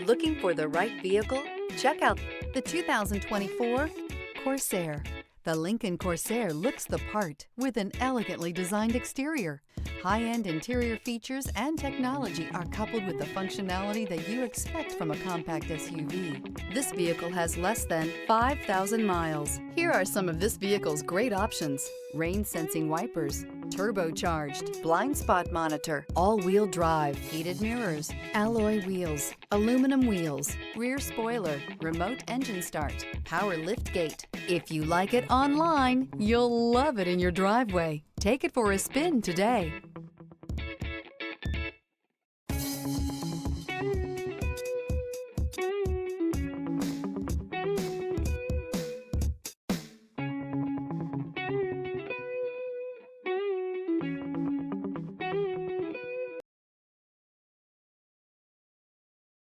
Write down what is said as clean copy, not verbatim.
Looking for the right vehicle? Check out the 2024 Corsair. The Lincoln Corsair looks the part with an elegantly designed exterior. High-end interior features and technology are coupled with the functionality that you expect from a compact SUV. This vehicle has less than 5,000 miles. Here are some of this vehicle's great options: rain-sensing wipers, turbocharged, blind spot monitor, all-wheel drive, heated mirrors, alloy wheels, aluminum wheels, rear spoiler, remote engine start, power lift gate. If you like it online, you'll love it in your driveway. Take it for a spin today.